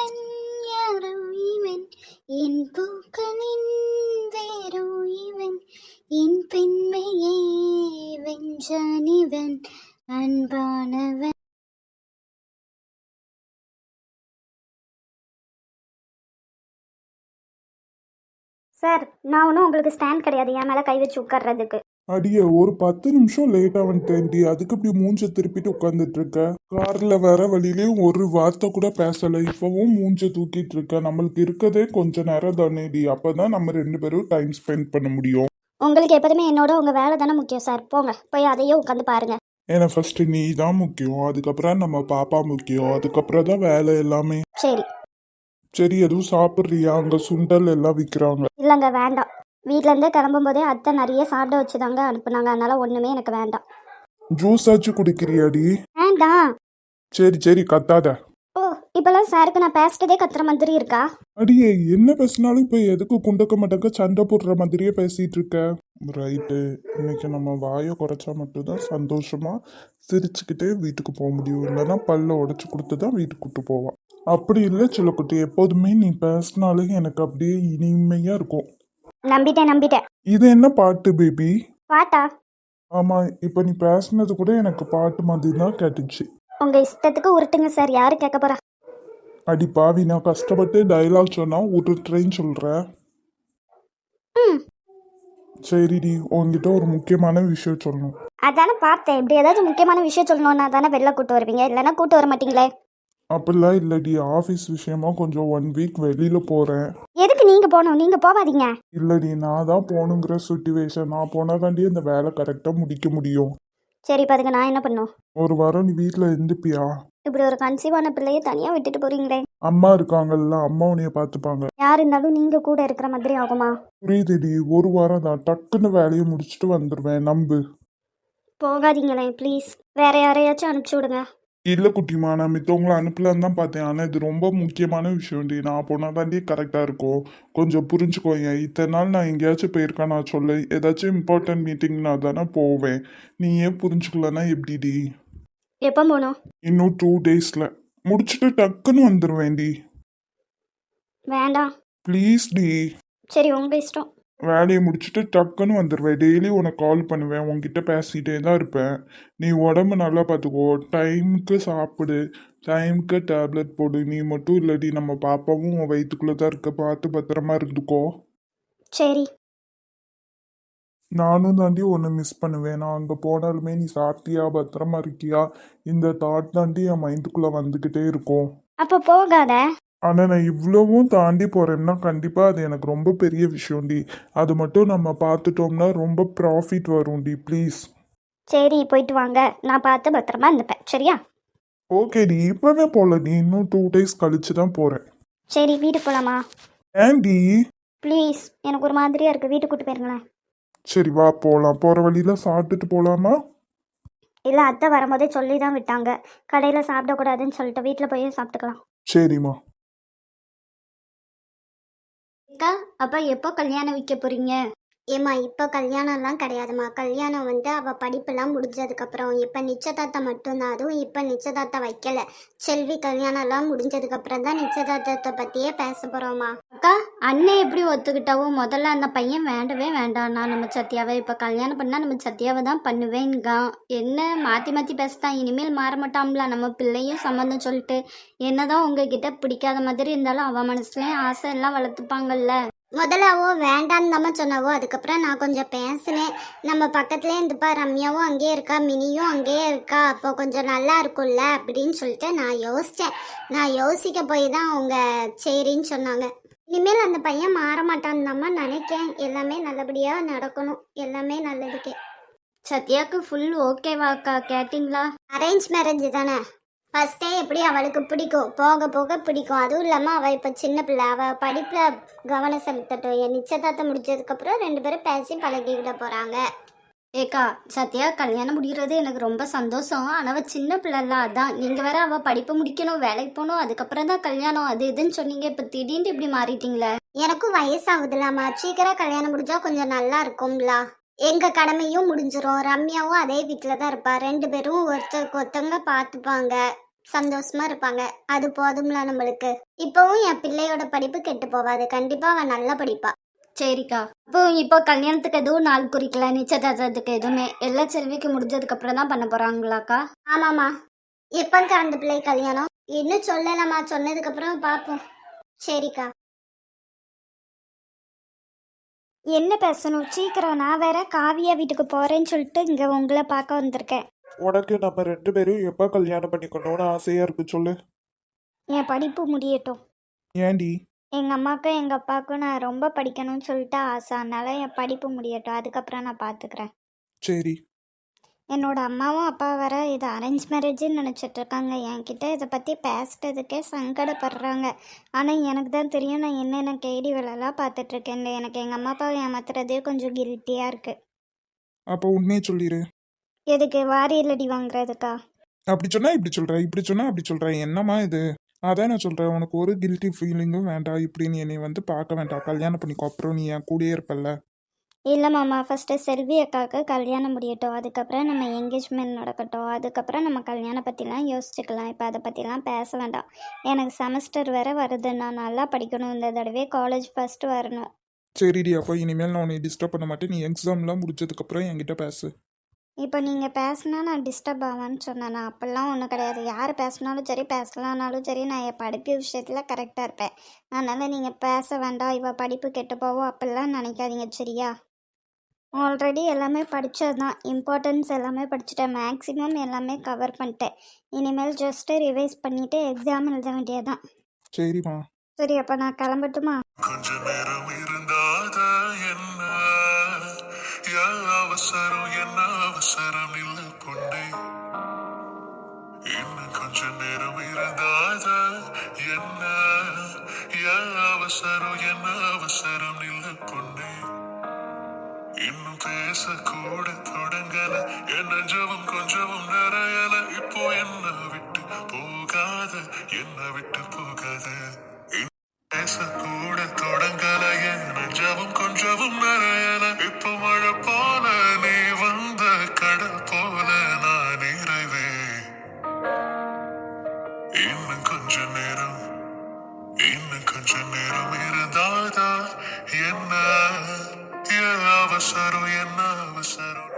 இவன் யாரோ இவன் என் பூக்களின் வேரோ இவன் என் பெண்மையை வென்றான் இவன் அன்பானவன். சார், நான் ஒன்றும் உங்களுக்கு ஸ்டாண்ட் கிடையாது என் மேலே கை வச்சு உட்கார்றதுக்கு. அடியே ஒரு 10 நிமிஷம் லேட்டா வந்துட்டேன்டி, அதுக்கு இப்படி மூஞ்ச திருப்பிட்டு உட்காந்துட்டு இருக்க? கார்ல வர வழியிலயும் ஒரு வார்த்தை கூட பேசல, இப்பவும் மூஞ்ச தூக்கிட்டு இருக்க. நம்மளுக்கு இருக்கதே கொஞ்ச நேரம் தானேடி, அப்பதான் நம்ம 2 பேரும் டைம் ஸ்பெண்ட் பண்ண முடியும். உங்களுக்கு எப்போதுமே என்னோட உங்கள் வேலை தானே முக்கியம் சார். போங்க போய் அதையே உட்காந்து பாருங்க. ஏன்னா ஃபர்ஸ்ட் நீ தான் முக்கியம், அதுக்கப்புறம் நம்ம பாப்பா முக்கியம், அதுக்கப்புறம் தான் வேலை எல்லாமே. சரி. சரி, எதுவும் சாப்பிட்றியா? அங்க சுண்டல் எல்லாம் விற்கிறாங்க. இல்லைங்க, வேண்டாம். வீட்டிலேருந்தே கிளம்பும் போதே அத்தை நிறைய சாப்பிட வச்சுதாங்க அனுப்புனாங்க, அதனால ஒன்றுமே எனக்கு வேண்டாம். ஜூஸ் ஆச்சு குடிக்கிறியாடி? வேண்டாம். சரி சரி, கத்தாத. ஓ, இப்போல்லாம் சாருக்கு நான் பேசிட்டதே கத்துற மாதிரி இருக்கா? அடியே, என்ன பேசினாலும் இப்போ எதுக்கு குண்டக்க மட்டக்க சண்டை போடுற மாதிரியே பேசிட்டு இருக்க? ரைட்டு, இன்னைக்கு நம்ம வாயை குறைச்சா மட்டும்தான் சந்தோஷமா சிரிச்சுக்கிட்டே வீட்டுக்கு போக முடியும், இல்லைன்னா பல்ல உடச்சி கொடுத்து தான் வீட்டுக்கு கூட்டு போவான். அப்படி இல்லை சிலக்குட்டி, எப்போதுமே நீ பேசினாலே எனக்கு அப்படியே இனிமையா இருக்கும். நம்பிட்டேன். இது என்ன பாட்டு பேபி? பாட்டா? ஆமா, இப்போ நீ பேசினது கூட எனக்கு பாட்டு மாதிரி தான் கேட்டுச்சு. உங்க இஷ்டத்துக்கு உருட்டுங்க சார், யாரு கேட்க போறா? அடி பாவி, நான் கஷ்டப்பட்டு டைலாக் சொன்னா உருட்டுறேன்னு சொல்ற. சரிடி, உங்ககிட்ட ஒரு முக்கியமான விஷயம் சொல்லணும். அதானே பார்த்தேன், இப்படி ஏதாச்சும் முக்கியமான விஷயம் சொல்லணும்னா தானே வெளில கூட்டு வருவீங்க, இல்லைன்னா கூட்டு வர மாட்டீங்களே. அப்படிலாம் இல்லடி, ஆஃபீஸ் விஷயமா கொஞ்சம் 1 வீக் வெளியில போறேன். எதுக்கு நீங்க போகணும்? நீங்க போகாதீங்க. இல்லடி, நான் தான் போகணுங்கிற சுச்சுவேஷன். நான் போனாதாண்டி இந்த வேலை கரெக்டா முடிக்க முடியும். சரி, இப்போ அதுக்கு நான் என்ன பண்ணும்? ஒரு வாரம் நீ வீட்டில் இருந்துப்பியா? இப்படி ஒரு கன்சீவான பிள்ளையை தனியா விட்டுட்டு போறீங்களே. அம்மா இருக்காங்கல்ல, அம்மா உன்னைய பார்த்துப்பாங்க. யார் இருந்தாலும் நீங்க கூட இருக்கிற மாதிரி ஆகுமா? புரியுதுடி, ஒரு வாரம் தான், டக்குன்னு வேலையை முடிச்சுட்டு வந்துடுவேன், நம்பு. போகாதீங்களே ப்ளீஸ், வேற யாரையாச்சும் அனுப்பிச்சி விடுங்க. இல்லை குட்டிமா, நான் மித்தவங்களை அனுப்பலான்னு தான் பார்த்தேன், ஆனால் இது ரொம்ப முக்கியமான விஷயம்டி. நான் போனால் தாண்டி கரெக்டாக இருக்கும், கொஞ்சம் புரிஞ்சுக்கோங்க. இத்தனை நாள் நான் எங்கேயாச்சும் போயிருக்கேன், நான் சொல்ல ஏதாச்சும் இம்பார்ட்டன்ட் மீட்டிங்னா தானே போவேன். நீ ஏன் புரிஞ்சுக்கலன்னா எப்படிடி? எப்போ போகணும்? இன்னும் 2 டேஸில் முடிச்சுட்டு டக்குன்னு வந்துடுவேன்டி. வேண்டாம் ப்ளீஸ் டி. சரி, உங்க இஷ்டம். வேலையை முடிச்சுட்டு டக்குன்னு வந்துடுவேன். டெய்லி உனக்கு கால் பண்ணுவேன், உன்கிட்ட பேசிகிட்டே தான் இருப்பேன். நீ உடம்பு நல்லா பார்த்துக்கோ, டைமுக்கு சாப்பிடு, டைமுக்கு டேப்லெட் போடு. நீ மட்டும் இல்லடி, நம்ம பாப்பாவும் உன் வயிற்றுக்குள்ளே தான் இருக்க, பார்த்து பத்திரமா இருந்துக்கோ. சரி. நானும் தாண்டி ஒன்று மிஸ் பண்ணுவேன். நான் அங்கே போனாலுமே நீ சாப்பிட்டியா, பத்திரமா இருக்கியா, இந்த தாட் தாண்டி என் மைண்டுக்குள்ளே வந்துக்கிட்டே இருக்கும். அப்போ போகாத. ஆனால் நான் இவ்வளவும் தாண்டி போகிறேன்னா கண்டிப்பாக அது எனக்கு ரொம்ப பெரிய விஷயம்டி. அது மட்டும் நம்ம பார்த்துட்டோம்னா ரொம்ப ப்ராஃபிட் வரும்டி, ப்ளீஸ். சரி, போயிட்டு வாங்க, நான் பார்த்து பத்திரமா இருந்துப்பேன், சரியா? ஓகேடி, இப்போவே போகலடி, இன்னும் 2 டேஸ் கழிச்சு தான் போகிறேன். சரி, வீட்டுக்கு போகலாமா? ஏன்டி? ப்ளீஸ், எனக்கு ஒரு மாதிரியா இருக்கு, வீட்டுக்கு கூட்டு போயிருங்களேன். சரி வா போகலாம். போகிற வழியில் சாப்பிட்டுட்டு போகலாமா? இல்லை, அத்தை வரும்போதே சொல்லி தான் விட்டாங்க, கடையில் சாப்பிடக்கூடாதுன்னு சொல்லிட்டு வீட்டில் போய் சாப்பிட்டுக்கலாம். சரிம்மா. அக்கா, அப்போ எப்போ கல்யாணம் வைக்க போறீங்க? ஏம்மா, இப்போ கல்யாணம்லாம் கிடையாதுமா. கல்யாணம் வந்து அவள் படிப்பெல்லாம் முடிஞ்சதுக்கப்புறம், இப்போ நிச்சயதார்த்தம் மட்டும்தான். அதுவும் இப்போ நிச்சயதார்த்தம் வைக்கல. செல்வி கல்யாணம்லாம் முடிஞ்சதுக்கப்புறம் தான் நிச்சயதார்த்தத்தை பற்றியே பேச போகிறோம்மா. அக்கா, அண்ணன் எப்படி ஒத்துக்கிட்டாவோ? முதல்ல அந்த பையன் வேண்டவே வேண்டாம், நான் நம்ம சத்யாவை இப்போ கல்யாணம் பண்ணால் நம்ம சத்யாவை தான் பண்ணுவேங்க. என்ன மாற்றி மாற்றி பேசுதான், இனிமேல் மாற மாட்டாம்ல. நம்ம பிள்ளையும் சம்மந்தம் சொல்லிட்டு என்னதான் உங்ககிட்ட பிடிக்காத மாதிரி இருந்தாலும் அவன் மனசுலேயும் ஆசை எல்லாம் வளர்த்துப்பாங்கல்ல. முதல்ல அவோ வேண்டான்னு நம்ம சொன்னவோ, அதுக்கப்புறம் நான் கொஞ்சம் பேசினேன். நம்ம பக்கத்துலேயே இருந்துப்பா, ரம்யாவும் அங்கேயே இருக்கா, மினியும் அங்கேயே இருக்கா, அப்போ கொஞ்சம் நல்லா இருக்கும்ல அப்படின்னு சொல்லிட்டு நான் யோசித்தேன். நான் யோசிக்க போய் தான் அவங்க சரின்னு சொன்னாங்க. இனிமேல் அந்த பையன் மாற மாட்டான்னு தான் நினைக்கேன். எல்லாமே நல்லபடியாக நடக்கணும், எல்லாமே நல்லதுக்கே. சத்யாவுக்கு ஃபுல் ஓகேவாக்கா? கேட்டிங்களா? அரேஞ்ச் மேரேஜ் தானே, ஃபஸ்ட்டே எப்படி அவளுக்கு பிடிக்கும், போக போக பிடிக்கும். அதுவும் இல்லாமல் அவள் இப்போ சின்ன பிள்ளை, அவள் படிப்பில் கவனம் செலுத்தட்டும். என் நிச்சயதார்த்தம் முடிச்சதுக்கப்புறம் 2 பேரும் பேசி பழகிக்கிட போகிறாங்க. ஏக்கா, சத்யா கல்யாணம் முடிகிறது எனக்கு ரொம்ப சந்தோஷம். ஆனால் அவள் சின்ன பிள்ளைல, அதான். நீங்கள் வேற அவள் படிப்பு முடிக்கணும், வேலைக்கு போகணும், அதுக்கப்புறம் தான் கல்யாணம் அது இதுன்னு சொன்னீங்க. இப்போ திடீர்னு இப்படி மாறிட்டீங்களே. எனக்கும் வயசாகுதுலாமா, சீக்கிரம் கல்யாணம் முடிஞ்சா கொஞ்சம் நல்லா இருக்கும்ல. எங்கள் கடமையும் முடிஞ்சிடும், ரம்யாவும் அதே வீட்டில் தான் இருப்பா, 2 பேரும் ஒருத்தருக்கு ஒருத்தவங்க பார்த்துப்பாங்க. சந்தோஷமா இருப்பாங்க. அது போதும்ல நம்மளுக்கு. இப்பவும் என் பிள்ளையோட படிப்பு கெட்டு போவாது. கண்டிப்பா அவன் நல்லா படிப்பா. சரிக்கா. இப்போ கல்யாணத்துக்கு எதுவும் நாள் குறிக்கல, நிச்சயதார்த்தத்துக்கு எதுவுமே. எல்லாம் செல்விக்கு முடிஞ்சதுக்கு அப்புறம் தான் பண்ண போறாங்களாக்கா? ஆமாமா. எப்பங்கா அந்த பிள்ளை கல்யாணம்? இன்னும் சொல்லலம்மா. சொன்னதுக்கு அப்புறம் பாப்போம். சரிக்கா. என்ன பேசணும் சீக்கிரம்? நான் வேற காவியா வீட்டுக்கு போறேன்னு சொல்லிட்டு இங்க உங்களை பார்க்க வந்திருக்கேன். உனக்கு நம்ம 2 பேரும் எப்போ கல்யாணம் பண்ணிக்கணும்னு ஆசையாக இருக்கு சொல்லு. என் படிப்பு முடியட்டும். ஏண்டி? எங்கள் அம்மாவுக்கும் எங்கள் அப்பாவுக்கும் நான் ரொம்ப படிக்கணும்னு சொல்லிட்டு ஆசை. அதனால என் படிப்பு முடியட்டும். அதுக்கப்புறம் நான் பார்த்துக்கிறேன். சரி. என்னோட அம்மாவும் அப்பா வேற இது அரேஞ்ச் மேரேஜ்னு நினச்சிட்டு இருக்காங்க. என்கிட்ட இதை பற்றி பேசிட்டதுக்கே சங்கடப்படுறாங்க. ஆனால் எனக்கு தான் தெரியும் நான் என்னென்ன கேடி வேலைலாம் பார்த்துட்ருக்கேன். எனக்கு எங்கள் அம்மா அப்பாவை ஏமாத்துறதே கொஞ்சம் கில்ட்டியாக இருக்குது. அப்போ உண்மையே சொல்லிடு. எதுக்கு வாரியலடி வாங்குறதுக்கா? அப்படி சொன்னா இப்படி சொல்ற, இப்படி சொன்னா அப்படி சொல்ற, என்னம்மா இது? அதான் நான் சொல்றேன், உனக்கு ஒரு கில்ட்டி ஃபீலிங்கும் வேண்டாம். இப்படி நீ என்னை வந்து பார்க்க வேண்டாம். கல்யாணம் பண்ணிக்கோ, அப்புறம் நீ என் கூடயே இருப்பல்ல. இல்லை மாமா, ஃபஸ்ட்டு செல்வி அக்காவுக்கு கல்யாணம் முடியட்டும். அதுக்கப்புறம் நம்ம என்கேஜ்மெண்ட் நடக்கட்டும். அதுக்கப்புறம் நம்ம கல்யாணம் பற்றிலாம் யோசிச்சுக்கலாம். இப்போ அதை பற்றிலாம் பேச வேண்டாம். எனக்கு செமஸ்டர் வேறு வருது. நான் நல்லா படிக்கணும். இந்த தடவை காலேஜ் ஃபஸ்ட்டு வரணும். சரிடி, அப்போ இனிமேல் நான் உன்னை டிஸ்டர்ப் பண்ண மாட்டேன். நீ எக்ஸாம்லாம் முடிச்சதுக்கப்புறம் என்கிட்ட பேசு. இப்போ நீங்கள் பேசுனா நான் டிஸ்டர்ப் ஆவேன்னு சொன்னேன். அப்போல்லாம் ஒன்றும் கிடையாது. யார் பேசினாலும் சரி பேசலான்னாலும் சரி நான் என் படிப்பு விஷயத்தில் கரெக்டாக இருப்பேன். அதனால் நீங்கள் பேச வேண்டாம், இவள் படிப்பு கெட்டு போவோம் அப்படிலாம் நினைக்காதீங்க, சரியா? ஆல்ரெடி எல்லாமே படித்தது தான். இம்பார்ட்டன்ஸ் எல்லாமே படிச்சுட்டேன். மேக்ஸிமம் எல்லாமே கவர் பண்ணிட்டேன். இனிமேல் ஜஸ்ட்டு ரிவைஸ் பண்ணிவிட்டு எக்ஸாம் எழுத வேண்டியதுதான். சரிம்மா. சரி, அப்போ நான் கிளம்பட்டுமா? கொஞ்ச நேரம் இருந்தாத என்ன அவசரம், என்ன அவசரம் இல்ல பொண்ணே. இன்னும் கொஞ்ச நேரம் இருந்தாத என்ன அவசரம், என்ன அவசரம் இல்ல பொண்ணே. இன்னும் பேச கூட தொடங்கல, என்ன ஜபம் கொஞ்சமும் நிறையல. இப்போ என்ன விட்டு போகாத, என்ன விட்டு போகாத. பேசக்கூட தொடங்கல, என்ன ஜபம் கொஞ்சமும் நிறையல. இப்போ மழை போல நீ வந்த, கடல் போல நான் நிறைவே. இன்னும் கொஞ்ச நேரம், இன்னும் கொஞ்ச நேரம் இருந்தாதா என்ன அவசரம், என்ன அவசரம்.